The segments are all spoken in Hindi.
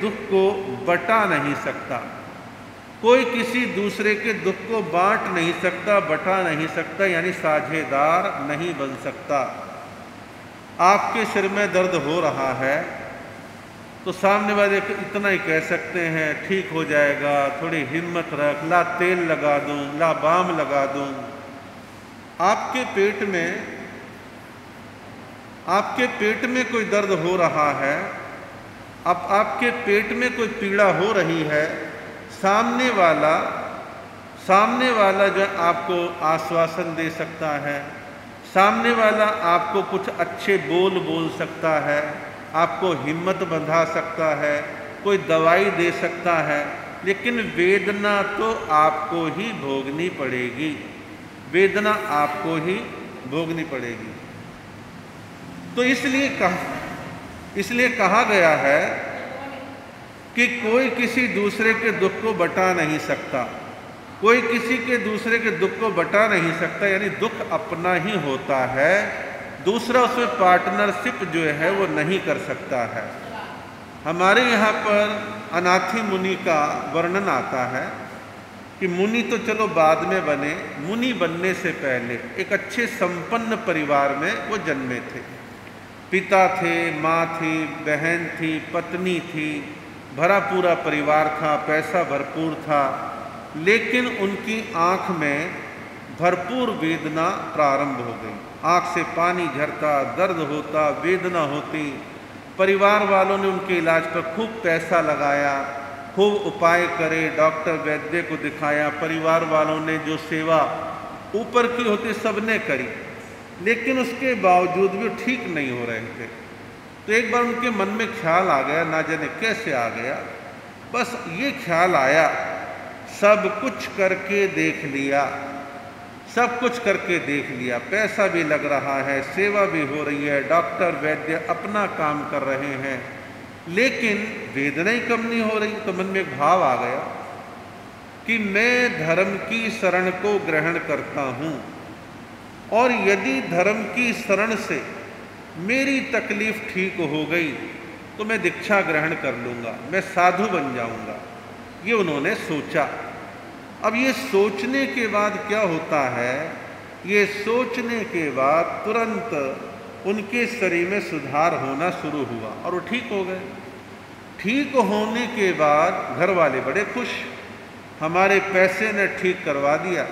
दुख को बटा नहीं सकता, कोई किसी दूसरे के दुख को बांट नहीं सकता, बटा नहीं सकता, यानी साझेदार नहीं बन सकता। आपके सिर में दर्द हो रहा है तो सामने वाले को इतना ही कह सकते हैं, ठीक हो जाएगा, थोड़ी हिम्मत रख, ला तेल लगा दूं, ला बाम लगा दूं। आपके पेट में कोई दर्द हो रहा है, अब आपके पेट में कोई पीड़ा हो रही है, सामने वाला जो आपको आश्वासन दे सकता है, सामने वाला आपको कुछ अच्छे बोल सकता है, आपको हिम्मत बंधा सकता है, कोई दवाई दे सकता है, लेकिन वेदना तो आपको ही भोगनी पड़ेगी, वेदना आपको ही भोगनी पड़ेगी। तो इसलिए कहा गया है कि कोई किसी दूसरे के दुख को बटा नहीं सकता, कोई किसी के दूसरे के दुख को बटा नहीं सकता, यानी दुख अपना ही होता है, दूसरा उसमें पार्टनरशिप जो है वो नहीं कर सकता है। हमारे यहाँ पर अनाथी मुनि का वर्णन आता है कि मुनि तो चलो बाद में बने, मुनि बनने से पहले एक अच्छे संपन्न परिवार में वो जन्मे थे। पिता थे, माँ थी, बहन थी, पत्नी थी, भरा पूरा परिवार था, पैसा भरपूर था, लेकिन उनकी आँख में भरपूर वेदना प्रारंभ हो गई, आँख से पानी झरता, दर्द होता, वेदना होती। परिवार वालों ने उनके इलाज पर खूब पैसा लगाया, खूब उपाय करे, डॉक्टर वैद्य को दिखाया, परिवार वालों ने जो सेवा ऊपर की होती सबने करी, लेकिन उसके बावजूद भी ठीक नहीं हो रहे थे। तो एक बार उनके मन में ख्याल आ गया, ना जाने कैसे आ गया, बस ये ख्याल आया, सब कुछ करके देख लिया, सब कुछ करके देख लिया, पैसा भी लग रहा है, सेवा भी हो रही है, डॉक्टर वैद्य अपना काम कर रहे हैं, लेकिन वेदना ही कम नहीं हो रही। तो मन में एक भाव आ गया कि मैं धर्म की शरण को ग्रहण करता हूँ, और यदि धर्म की शरण से मेरी तकलीफ ठीक हो गई तो मैं दीक्षा ग्रहण कर लूँगा, मैं साधु बन जाऊँगा। ये उन्होंने सोचा। अब ये सोचने के बाद क्या होता है, ये सोचने के बाद तुरंत उनके शरीर में सुधार होना शुरू हुआ और वो ठीक हो गए। ठीक होने के बाद घर वाले बड़े खुश, हमारे पैसे ने ठीक करवा दिया,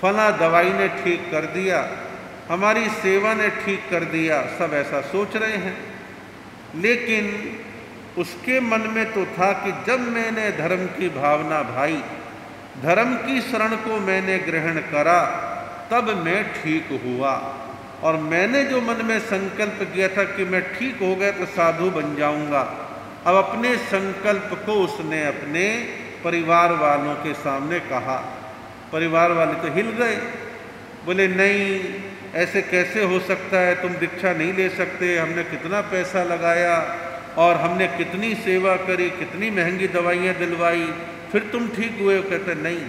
फला दवाई ने ठीक कर दिया, हमारी सेवा ने ठीक कर दिया, सब ऐसा सोच रहे हैं। लेकिन उसके मन में तो था कि जब मैंने धर्म की भावना भाई, धर्म की शरण को मैंने ग्रहण करा, तब मैं ठीक हुआ, और मैंने जो मन में संकल्प किया था कि मैं ठीक हो गया तो साधु बन जाऊंगा, अब अपने संकल्प को उसने अपने परिवार वालों के सामने कहा। परिवार वाले तो हिल गए, बोले नहीं, ऐसे कैसे हो सकता है, तुम दीक्षा नहीं ले सकते, हमने कितना पैसा लगाया और हमने कितनी सेवा करी, कितनी महंगी दवाइयाँ दिलवाई, फिर तुम ठीक हुए। कहते नहीं,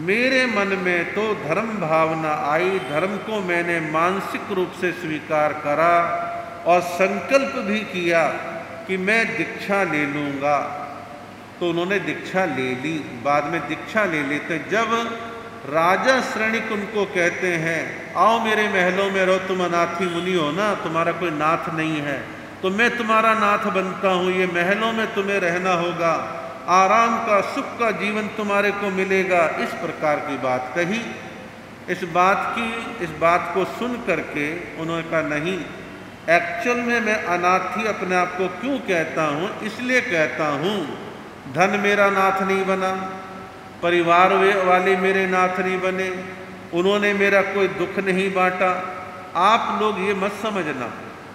मेरे मन में तो धर्म भावना आई, धर्म को मैंने मानसिक रूप से स्वीकार करा और संकल्प भी किया कि मैं दीक्षा ले लूँगा। तो उन्होंने दीक्षा ले ली। बाद में दीक्षा ले लेते, जब राजा श्रेणिक उनको कहते हैं आओ मेरे महलों में रहो, तुम अनाथी मुनि हो ना, तुम्हारा कोई नाथ नहीं है, तो मैं तुम्हारा नाथ बनता हूँ, ये महलों में तुम्हें रहना होगा, आराम का सुख का जीवन तुम्हारे को मिलेगा, इस प्रकार की बात कही। इस बात को सुन करके उन्होंने कहा नहीं, एक्चुअल में मैं अनाथी अपने आप को क्यों कहता हूँ, इसलिए कहता हूँ धन मेरा नाथ नहीं बना, परिवार वाले मेरे नाथ नहीं बने, उन्होंने मेरा कोई दुख नहीं बांटा। आप लोग ये मत समझना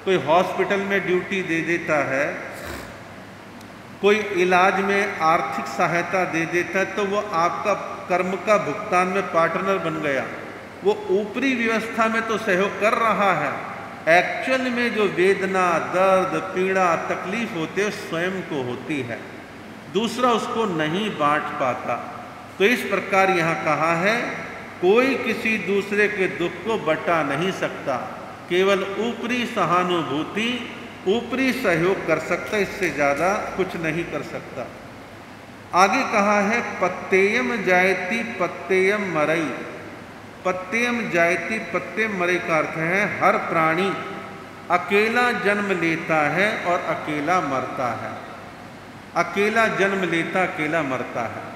कोई हॉस्पिटल में ड्यूटी दे देता है, कोई इलाज में आर्थिक सहायता दे देता है तो वो आपका कर्म का भुगतान में पार्टनर बन गया, वो ऊपरी व्यवस्था में तो सहयोग कर रहा है, एक्चुअल में जो वेदना, दर्द, पीड़ा, तकलीफ होते है स्वयं को होती है, दूसरा उसको नहीं बांट पाता। तो इस प्रकार यहाँ कहा है कोई किसी दूसरे के दुख को बटा नहीं सकता, केवल ऊपरी सहानुभूति ऊपरी सहयोग कर सकता, इससे ज़्यादा कुछ नहीं कर सकता। आगे कहा है पत्तेयम जायति पत्तेयम मरई। पत्तेयम जायति पत्तेयम मरई का अर्थ है हर प्राणी अकेला जन्म लेता है और अकेला मरता है। अकेला जन्म लेता, अकेला मरता है।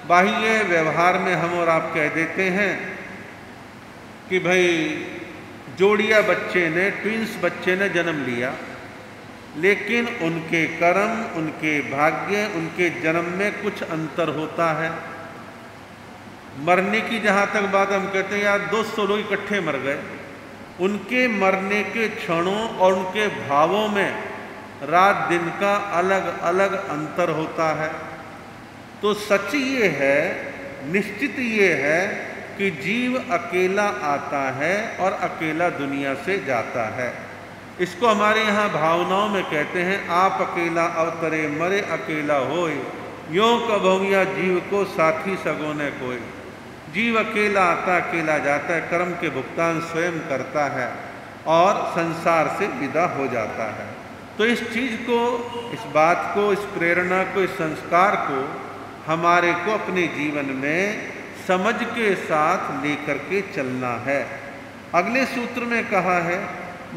बाह्य व्यवहार में हम और आप कह देते हैं कि भाई जोड़िया बच्चे ने, ट्विंस बच्चे ने जन्म लिया, लेकिन उनके कर्म, उनके भाग्य, उनके जन्म में कुछ अंतर होता है। मरने की जहाँ तक बात, हम कहते हैं यार 200 लोग इकट्ठे मर गए, उनके मरने के क्षणों और उनके भावों में रात दिन का अलग अलग अंतर होता है। तो सच ये है, निश्चित ये है कि जीव अकेला आता है और अकेला दुनिया से जाता है। इसको हमारे यहाँ भावनाओं में कहते हैं आप अकेला अवतरे मरे अकेला होए, यों कभौया जीव को साथी सगोने कोई। जीव अकेला आता, अकेला जाता है, कर्म के भुगतान स्वयं करता है और संसार से विदा हो जाता है। तो इस चीज़ को, इस बात को, इस प्रेरणा को, इस संस्कार को हमारे को अपने जीवन में समझ के साथ लेकर के चलना है। अगले सूत्र में कहा है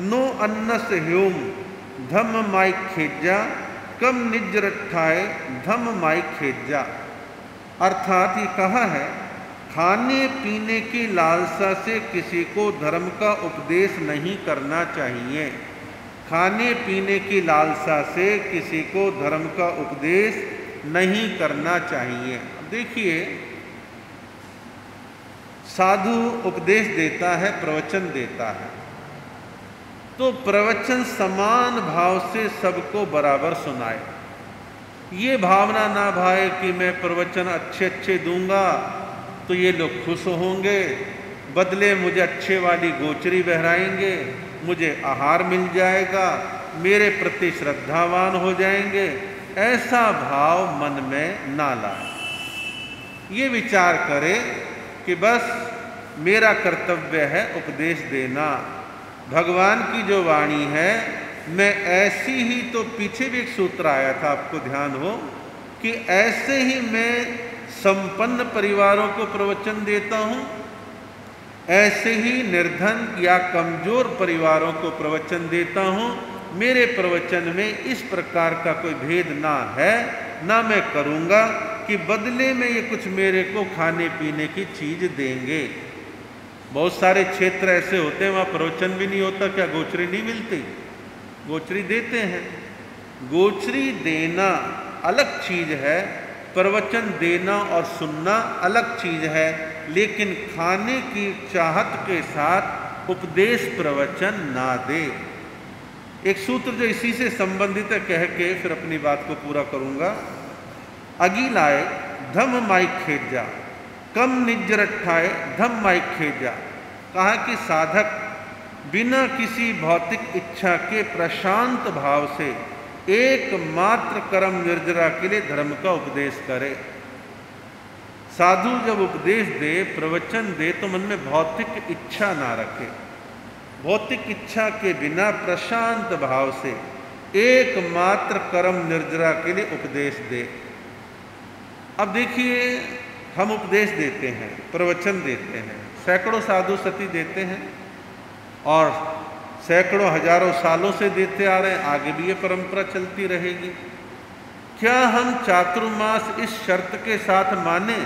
नो अन्नस ह्योम धम माई खेजा कम निज रट्ठाए धम माई खेजा। अर्थात ये कहा है खाने पीने की लालसा से किसी को धर्म का उपदेश नहीं करना चाहिए। खाने पीने की लालसा से किसी को धर्म का उपदेश नहीं करना चाहिए। अब देखिए, साधु उपदेश देता है, प्रवचन देता है, तो प्रवचन समान भाव से सबको बराबर सुनाए। ये भावना ना भाए कि मैं प्रवचन अच्छे अच्छे दूंगा तो ये लोग खुश होंगे, बदले मुझे अच्छे वाली गोचरी बहराएंगे, मुझे आहार मिल जाएगा, मेरे प्रति श्रद्धावान हो जाएंगे। ऐसा भाव मन में ना लाए। ये विचार करे कि बस मेरा कर्तव्य है उपदेश देना। भगवान की जो वाणी है, मैं ऐसी ही, तो पीछे भी एक सूत्र आया था, आपको ध्यान हो, कि ऐसे ही मैं संपन्न परिवारों को प्रवचन देता हूँ, ऐसे ही निर्धन या कमजोर परिवारों को प्रवचन देता हूँ। मेरे प्रवचन में इस प्रकार का कोई भेद ना है, ना मैं करूँगा कि बदले में ये कुछ मेरे को खाने पीने की चीज़ देंगे। बहुत सारे क्षेत्र ऐसे होते हैं वहाँ प्रवचन भी नहीं होता, क्या गोचरी नहीं मिलती? गोचरी देते हैं। गोचरी देना अलग चीज़ है, प्रवचन देना और सुनना अलग चीज़ है। लेकिन खाने की चाहत के साथ उपदेश प्रवचन ना दे। एक सूत्र जो इसी से संबंधित है कह के फिर अपनी बात को पूरा करूँगा। अगिलाए धम माई खेजा कम निज रट्ठाए धम माई खेजा। कहा कि साधक बिना किसी भौतिक इच्छा के प्रशांत भाव से एकमात्र कर्म निर्जरा के लिए धर्म का उपदेश करे। साधु जब उपदेश दे, प्रवचन दे, तो मन में भौतिक इच्छा ना रखे। भौतिक इच्छा के बिना प्रशांत भाव से एकमात्र कर्म निर्जरा के लिए उपदेश दे। अब देखिए, हम उपदेश देते हैं, प्रवचन देते हैं, सैकड़ों साधु सती देते हैं और सैकड़ों हजारों सालों से देते आ रहे हैं, आगे भी ये परंपरा चलती रहेगी। क्या हम चातुर्मास इस शर्त के साथ माने,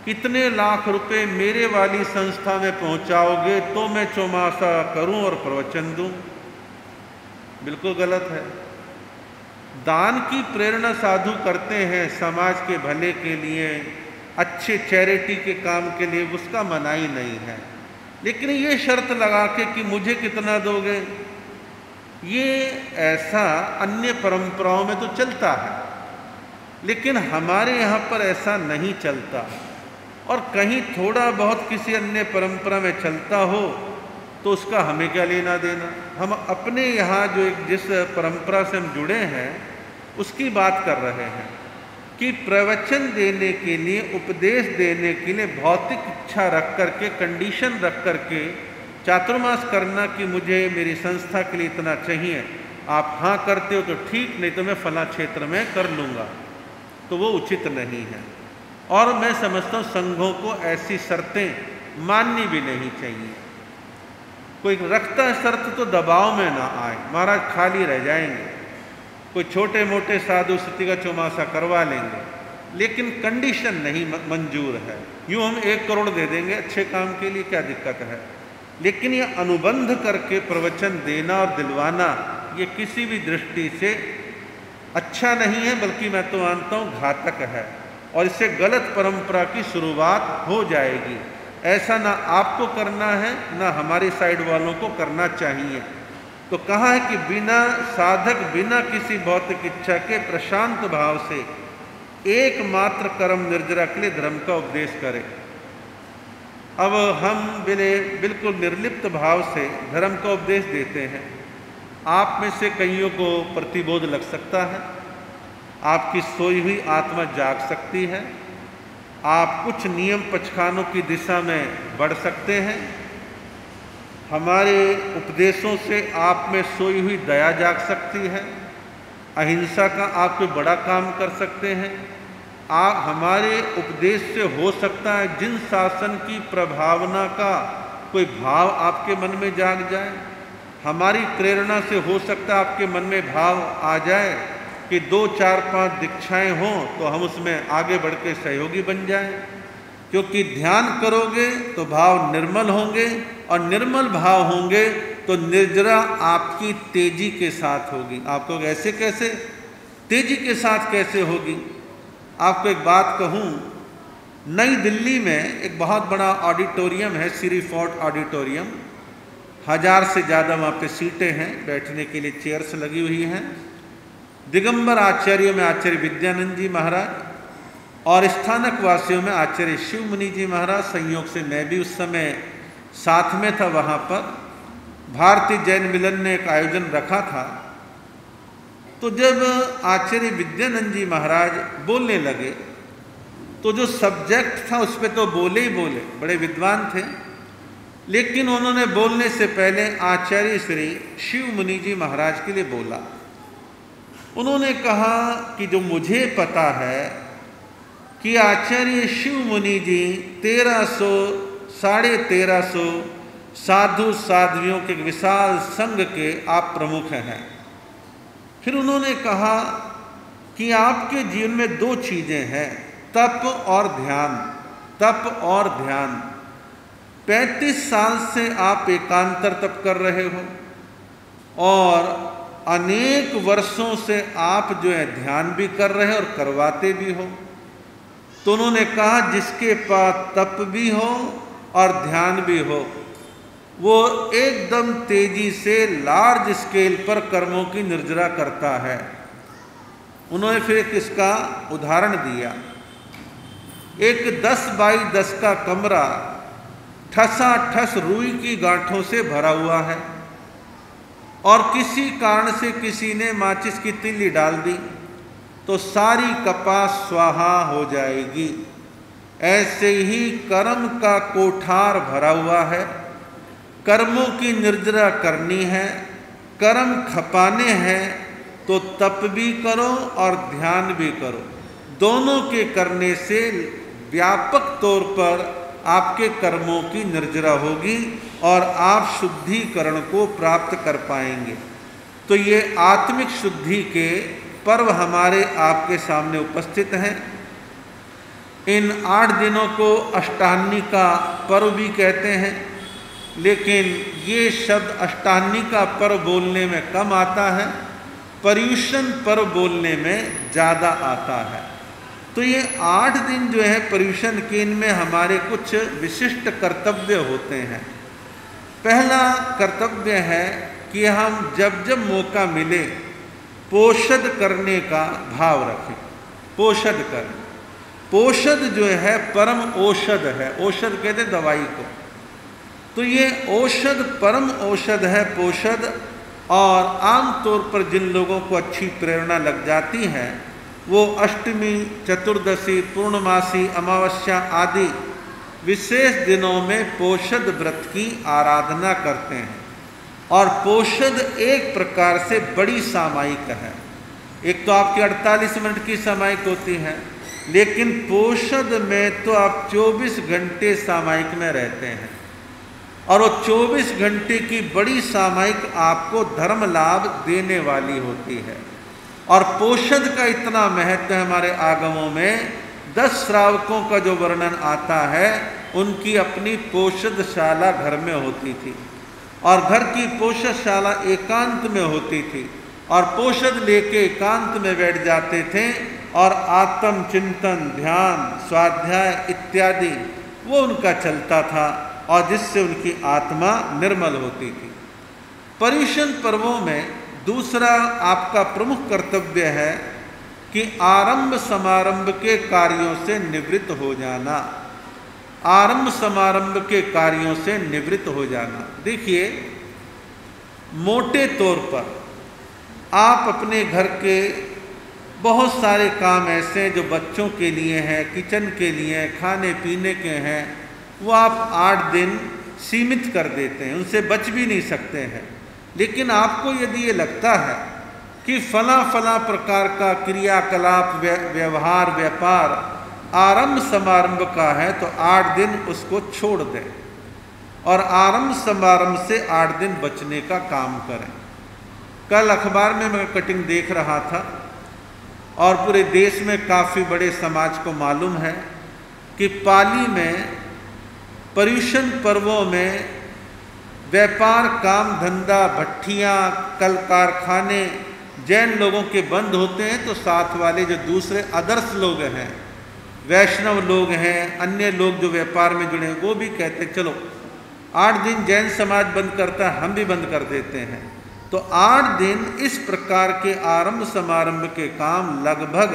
कितने लाख रुपए मेरे वाली संस्था में पहुंचाओगे तो मैं चौमासा करूं और प्रवचन दूं? बिल्कुल गलत है। दान की प्रेरणा साधु करते हैं समाज के भले के लिए, अच्छे चैरिटी के काम के लिए, उसका मनाही नहीं है। लेकिन ये शर्त लगा के कि मुझे कितना दोगे, ये ऐसा अन्य परंपराओं में तो चलता है, लेकिन हमारे यहाँ पर ऐसा नहीं चलता। और कहीं थोड़ा बहुत किसी अन्य परंपरा में चलता हो तो उसका हमें क्या लेना देना। हम अपने यहाँ जो एक जिस परंपरा से हम जुड़े हैं उसकी बात कर रहे हैं कि प्रवचन देने के लिए, उपदेश देने के लिए भौतिक इच्छा रख करके, कंडीशन रख करके चातुर्मास करना कि मुझे मेरी संस्था के लिए इतना चाहिए, आप हाँ करते हो तो ठीक, नहीं तो मैं फला क्षेत्र में कर लूँगा, तो वो उचित नहीं है। और मैं समझता हूँ संघों को ऐसी शर्तें माननी भी नहीं चाहिए। कोई रखता है शर्त तो दबाव में ना आए, महाराज खाली रह जाएंगे। कोई छोटे मोटे साधु सती का चौमासा करवा लेंगे, लेकिन कंडीशन नहीं मंजूर है। यूँ हम 1 करोड़ दे देंगे अच्छे काम के लिए, क्या दिक्कत है, लेकिन ये अनुबंध करके प्रवचन देना और दिलवाना ये किसी भी दृष्टि से अच्छा नहीं है, बल्कि मैं तो मानता हूँ घातक है, और इससे गलत परंपरा की शुरुआत हो जाएगी। ऐसा ना आपको करना है, ना हमारी साइड वालों को करना चाहिए। तो कहा है कि बिना साधक, बिना किसी भौतिक इच्छा के प्रशांत भाव से एकमात्र कर्म निर्जरा के लिए धर्म का उपदेश करें। अब हम बिल्कुल निर्लिप्त भाव से धर्म का उपदेश देते हैं। आप में से कईयों को प्रतिबोध लग सकता है, आपकी सोई हुई आत्मा जाग सकती है, आप कुछ नियम पचखानों की दिशा में बढ़ सकते हैं। हमारे उपदेशों से आप में सोई हुई दया जाग सकती है, अहिंसा का आप कोई बड़ा काम कर सकते हैं। आप हमारे उपदेश से हो सकता है जिन शासन की प्रभावना का कोई भाव आपके मन में जाग जाए। हमारी प्रेरणा से हो सकता है आपके मन में भाव आ जाए कि 2, 4, 5 दीक्षाएं हों तो हम उसमें आगे बढ़ के सहयोगी बन जाएं। क्योंकि ध्यान करोगे तो भाव निर्मल होंगे, और निर्मल भाव होंगे तो निर्जरा आपकी तेजी के साथ होगी। आपको ऐसे कैसे तेजी के साथ कैसे होगी? आपको एक बात कहूँ, नई दिल्ली में एक बहुत बड़ा ऑडिटोरियम है, सिरी फोर्ट ऑडिटोरियम। 1000 से ज़्यादा वहाँ पे सीटें हैं, बैठने के लिए चेयर्स लगी हुई हैं। दिगंबर आचार्यों में आचार्य विद्यानंद जी महाराज और स्थानक वासियों में आचार्य शिव मुनि जी महाराज, संयोग से मैं भी उस समय साथ में था वहाँ पर। भारतीय जैन मिलन ने एक आयोजन रखा था, तो जब आचार्य विद्यानंद जी महाराज बोलने लगे तो जो सब्जेक्ट था उस पर तो बोले ही बोले, बड़े विद्वान थे, लेकिन उन्होंने बोलने से पहले आचार्य श्री शिव मुनि जी महाराज के लिए बोला। उन्होंने कहा कि जो मुझे पता है कि आचार्य शिव मुनि जी 1300 साढ़े 1300 साधु साध्वियों के विशाल संघ के आप प्रमुख हैं। फिर उन्होंने कहा कि आपके जीवन में 2 चीज़ें हैं, तप और ध्यान। तप और ध्यान। 35 साल से आप एकांतर तप कर रहे हो, और अनेक वर्षों से आप जो है ध्यान भी कर रहे हैं और करवाते भी हो। तो उन्होंने कहा जिसके पास तप भी हो और ध्यान भी हो, वो एकदम तेजी से लार्ज स्केल पर कर्मों की निर्जरा करता है। उन्होंने फिर एक इसका उदाहरण दिया। एक 10 बाई 10 का कमरा ठसाठस रुई की गांठों से भरा हुआ है, और किसी कारण से किसी ने माचिस की तीली डाल दी तो सारी कपास स्वाहा हो जाएगी। ऐसे ही कर्म का कोठार भरा हुआ है, कर्मों की निर्जरा करनी है, कर्म खपाने हैं तो तप भी करो और ध्यान भी करो। दोनों के करने से व्यापक तौर पर आपके कर्मों की निर्जरा होगी और आप शुद्धिकरण को प्राप्त कर पाएंगे। तो ये आत्मिक शुद्धि के पर्व हमारे आपके सामने उपस्थित हैं। इन 8 दिनों को अष्टान्नी का पर्व भी कहते हैं, लेकिन ये शब्द अष्टान्नी का पर्व बोलने में कम आता है, पर्युषण पर्व बोलने में ज़्यादा आता है। तो ये 8 दिन जो है पर्युषण के, इनमें हमारे कुछ विशिष्ट कर्तव्य होते हैं। पहला कर्तव्य है कि हम जब जब मौका मिले पोषद करने का भाव रखें। पोषद कर, पोषद जो है परम औषध है। औषध कहते हैं दवाई को, तो ये औषध परम औषध है पोषद। और आमतौर पर जिन लोगों को अच्छी प्रेरणा लग जाती है वो अष्टमी, चतुर्दशी, पूर्णमासी, अमावस्या आदि विशेष दिनों में पोषद व्रत की आराधना करते हैं। और पोषद एक प्रकार से बड़ी सामायिक है। एक तो आपकी 48 मिनट की सामायिक होती है, लेकिन पोषद में तो आप 24 घंटे सामायिक में रहते हैं। और वो 24 घंटे की बड़ी सामायिक आपको धर्म लाभ देने वाली होती है। और पोषद का इतना महत्व है, हमारे आगमों में 10 श्रावकों का जो वर्णन आता है, उनकी अपनी पोषदशाला घर में होती थी। और घर की पोषदशाला एकांत में होती थी, और पोषद लेके एकांत में बैठ जाते थे, और आत्म चिंतन, ध्यान, स्वाध्याय इत्यादि वो उनका चलता था, और जिससे उनकी आत्मा निर्मल होती थी। पर्युषण पर्वों में दूसरा आपका प्रमुख कर्तव्य है कि आरंभ समारंभ के कार्यों से निवृत्त हो जाना। आरंभ समारंभ के कार्यों से निवृत्त हो जाना। देखिए, मोटे तौर पर आप अपने घर के बहुत सारे काम ऐसे हैं जो बच्चों के लिए हैं, किचन के लिए हैं, खाने पीने के हैं, वो आप 8 दिन सीमित कर देते हैं, उनसे बच भी नहीं सकते हैं। लेकिन आपको यदि ये लगता है कि फला फला प्रकार का क्रियाकलाप, व्यवहार, व्यापार आरंभ समारंभ का है, तो 8 दिन उसको छोड़ दें और आरंभ समारंभ से 8 दिन बचने का काम करें। कल अखबार में मैं कटिंग देख रहा था, और पूरे देश में काफ़ी बड़े समाज को मालूम है कि पाली में पर्युषण पर्वों में व्यापार, काम धंधा, भट्ठियाँ, कल कारखाने जैन लोगों के बंद होते हैं, तो साथ वाले जो दूसरे अदर्स लोग हैं, वैष्णव लोग हैं, अन्य लोग जो व्यापार में जुड़े हैं, वो भी कहते हैं चलो 8 दिन जैन समाज बंद करता है, हम भी बंद कर देते हैं। तो 8 दिन इस प्रकार के आरंभ समारंभ के काम लगभग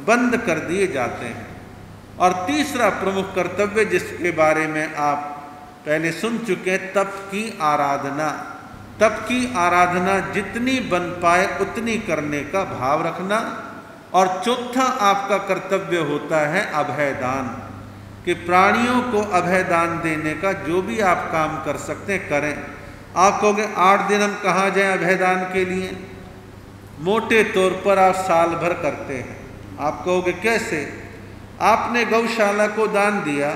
बंद कर दिए जाते हैं। और तीसरा प्रमुख कर्तव्य, जिसके बारे में आप पहले सुन चुके हैं, तप की आराधना। तप की आराधना जितनी बन पाए उतनी करने का भाव रखना। और चौथा आपका कर्तव्य होता है अभयदान, कि प्राणियों को अभयदान देने का जो भी आप काम कर सकते हैं करें। आप कहोगे 8 दिन हम कहाँ जाएं अभयदान के लिए? मोटे तौर पर आप साल भर करते हैं। आप कहोगे कैसे? आपने गौशाला को दान दिया,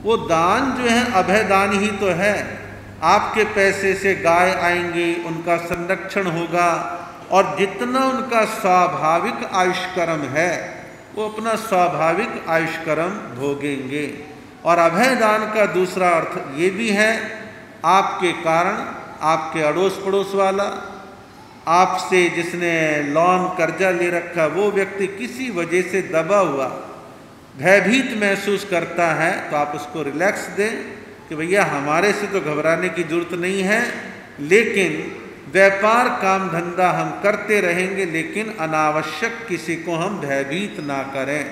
वो दान जो है अभयदान ही तो है। आपके पैसे से गाय आएंगी, उनका संरक्षण होगा, और जितना उनका स्वाभाविक आयुष्कर्म है वो अपना स्वाभाविक आयुष्कर्म भोगेंगे। और अभयदान का दूसरा अर्थ ये भी है, आपके कारण आपके अड़ोस पड़ोस वाला, आपसे जिसने लोन कर्जा ले रखा, वो व्यक्ति किसी वजह से दबा हुआ, भयभीत महसूस करता है, तो आप उसको रिलैक्स दें कि भैया हमारे से तो घबराने की जरूरत नहीं है, लेकिन व्यापार काम धंधा हम करते रहेंगे, लेकिन अनावश्यक किसी को हम भयभीत ना करें।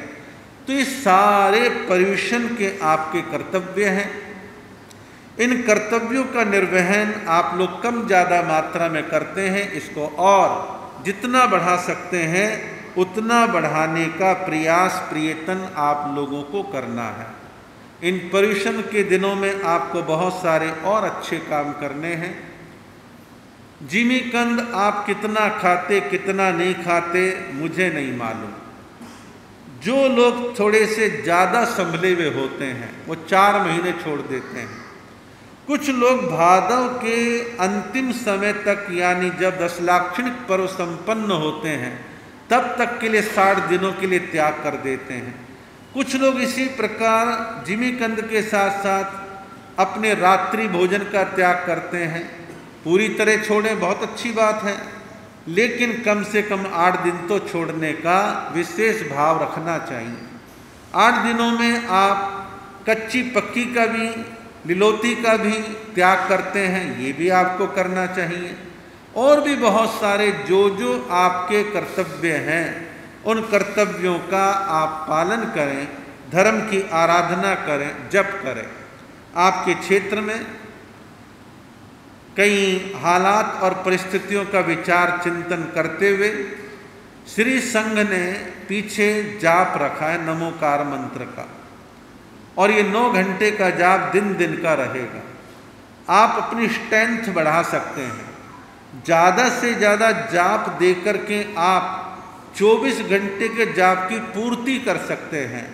तो ये सारे पर्युषण के आपके कर्तव्य हैं। इन कर्तव्यों का निर्वहन आप लोग कम ज़्यादा मात्रा में करते हैं। इसको और जितना बढ़ा सकते हैं उतना बढ़ाने का प्रयास, प्रयत्न आप लोगों को करना है। इन पर्युषण के दिनों में आपको बहुत सारे और अच्छे काम करने हैं। जिमीकंद आप कितना खाते कितना नहीं खाते मुझे नहीं मालूम। जो लोग थोड़े से ज़्यादा संभले हुए होते हैं वो 4 महीने छोड़ देते हैं। कुछ लोग भादव के अंतिम समय तक, यानी जब दशलाक्षणिक पर्व संपन्न होते हैं तब तक के लिए 60 दिनों के लिए त्याग कर देते हैं। कुछ लोग इसी प्रकार जिमीकंद के साथ साथ अपने रात्रि भोजन का त्याग करते हैं। पूरी तरह छोड़ें, बहुत अच्छी बात है, लेकिन कम से कम 8 दिन तो छोड़ने का विशेष भाव रखना चाहिए। 8 दिनों में आप कच्ची पक्की का भी, लिलोती का भी त्याग करते हैं, ये भी आपको करना चाहिए। और भी बहुत सारे जो आपके कर्तव्य हैं उन कर्तव्यों का आप पालन करें, धर्म की आराधना करें, जप करें। आपके क्षेत्र में कई हालात और परिस्थितियों का विचार चिंतन करते हुए श्री संघ ने पीछे जाप रखा है नमोकार मंत्र का। और ये 9 घंटे का जाप दिन दिन का रहेगा। आप अपनी स्ट्रेंथ बढ़ा सकते हैं, ज़्यादा से ज़्यादा जाप दे कर के आप 24 घंटे के जाप की पूर्ति कर सकते हैं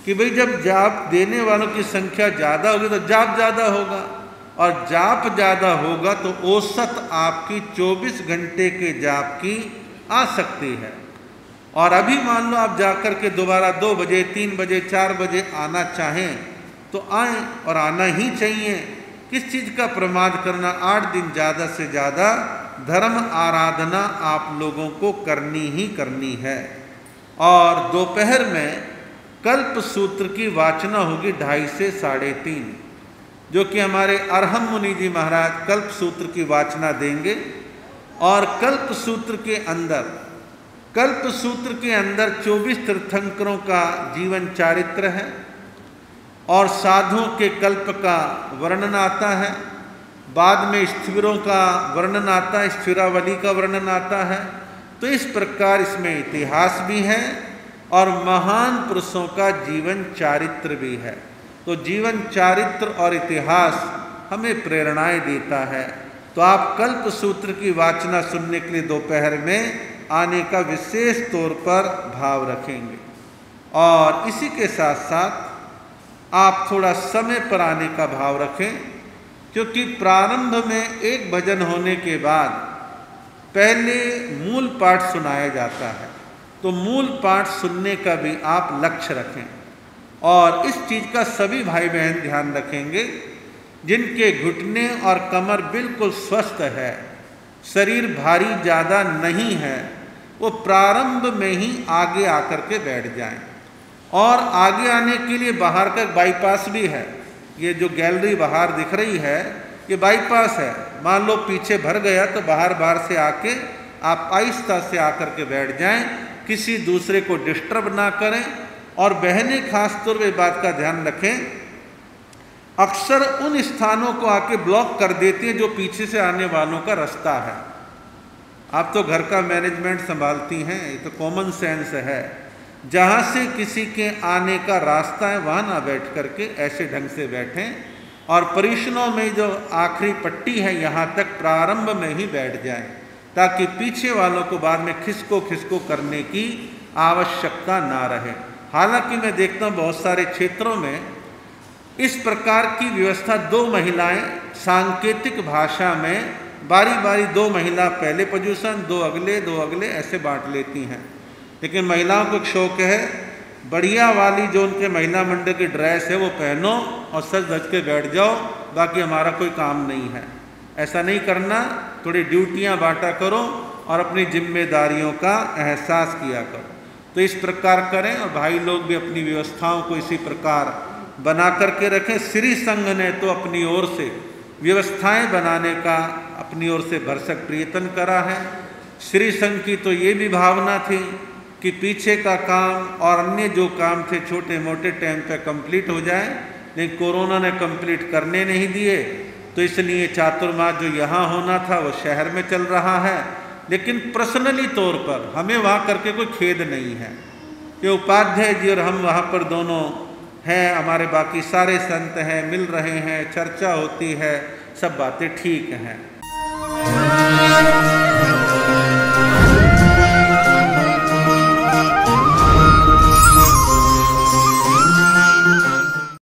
कि भाई जब जाप देने वालों की संख्या ज़्यादा होगी तो जाप ज़्यादा होगा, और जाप ज़्यादा होगा तो औसत आपकी 24 घंटे के जाप की आ सकती है। और अभी मान लो आप जाकर के दोबारा 2 बजे 3 बजे 4 बजे आना चाहें तो आएँ, और आना ही चाहिए। किस चीज़ का प्रमाद करना, 8 दिन ज़्यादा से ज़्यादा धर्म आराधना आप लोगों को करनी ही करनी है। और दोपहर में कल्प सूत्र की वाचना होगी 2:30 से 3:30, जो कि हमारे अरहम मुनि जी महाराज कल्प सूत्र की वाचना देंगे। और कल्प सूत्र के अंदर 24 तीर्थंकरों का जीवन चारित्र है और साधुओं के कल्प का वर्णन आता है। बाद में स्थिरों का वर्णन आता है, स्थिरावली का वर्णन आता है। तो इस प्रकार इसमें इतिहास भी है और महान पुरुषों का जीवन चारित्र भी है। तो जीवन चारित्र और इतिहास हमें प्रेरणाएं देता है। तो आप कल्प सूत्र की वाचना सुनने के लिए दोपहर में आने का विशेष तौर पर भाव रखेंगे। और इसी के साथ साथ आप थोड़ा समय पर आने का भाव रखें, क्योंकि प्रारंभ में एक भजन होने के बाद पहले मूल पाठ सुनाया जाता है। तो मूल पाठ सुनने का भी आप लक्ष्य रखें। और इस चीज़ का सभी भाई बहन ध्यान रखेंगे जिनके घुटने और कमर बिल्कुल स्वस्थ है, शरीर भारी ज़्यादा नहीं है, वो प्रारंभ में ही आगे आकर के बैठ जाएं। और आगे आने के लिए बाहर का बाईपास भी है। ये जो गैलरी बाहर दिख रही है ये बाईपास है। मान लो पीछे भर गया तो बाहर से आके आप आहिस्ता से आकर के बैठ जाएं, किसी दूसरे को डिस्टर्ब ना करें। और बहनें खास तौर पे बात का ध्यान रखें, अक्सर उन स्थानों को आके ब्लॉक कर देती हैं जो पीछे से आने वालों का रास्ता है। आप तो घर का मैनेजमेंट संभालती हैं, ये तो कॉमन सेंस है। जहाँ से किसी के आने का रास्ता है वहाँ ना बैठ करके ऐसे ढंग से बैठें, और परिसरों में जो आखिरी पट्टी है यहाँ तक प्रारंभ में ही बैठ जाएं, ताकि पीछे वालों को बाद में खिसको करने की आवश्यकता ना रहे। हालांकि मैं देखता हूँ बहुत सारे क्षेत्रों में इस प्रकार की व्यवस्था 2 महिलाएं सांकेतिक भाषा में बारी बारी 2 महिला पहले पोजीशन, 2 अगले ऐसे बांट लेती हैं। लेकिन महिलाओं को एक शौक है, बढ़िया वाली जो उनके महिला मंडल की ड्रेस है वो पहनो और सज धज के बैठ जाओ, बाकी हमारा कोई काम नहीं है। ऐसा नहीं करना, थोड़ी ड्यूटियां बांटा करो और अपनी जिम्मेदारियों का एहसास किया करो। तो इस प्रकार करें और भाई लोग भी अपनी व्यवस्थाओं को इसी प्रकार बना करके रखें। श्री संघ ने तो अपनी ओर से व्यवस्थाएं बनाने का अपनी ओर से भरसक प्रयत्न करा है। श्री संघ की तो ये भी भावना थी कि पीछे का काम और अन्य जो काम थे छोटे मोटे टाइम पे कंप्लीट हो जाए, लेकिन कोरोना ने कंप्लीट करने नहीं दिए। तो इसलिए चातुर्मास जो यहाँ होना था वो शहर में चल रहा है। लेकिन पर्सनली तौर पर हमें वहाँ करके कोई खेद नहीं है कि उपाध्याय जी और हम वहाँ पर दोनों हैं, हमारे बाकी सारे संत हैं, मिल रहे हैं, चर्चा होती है, सब बातें ठीक हैं।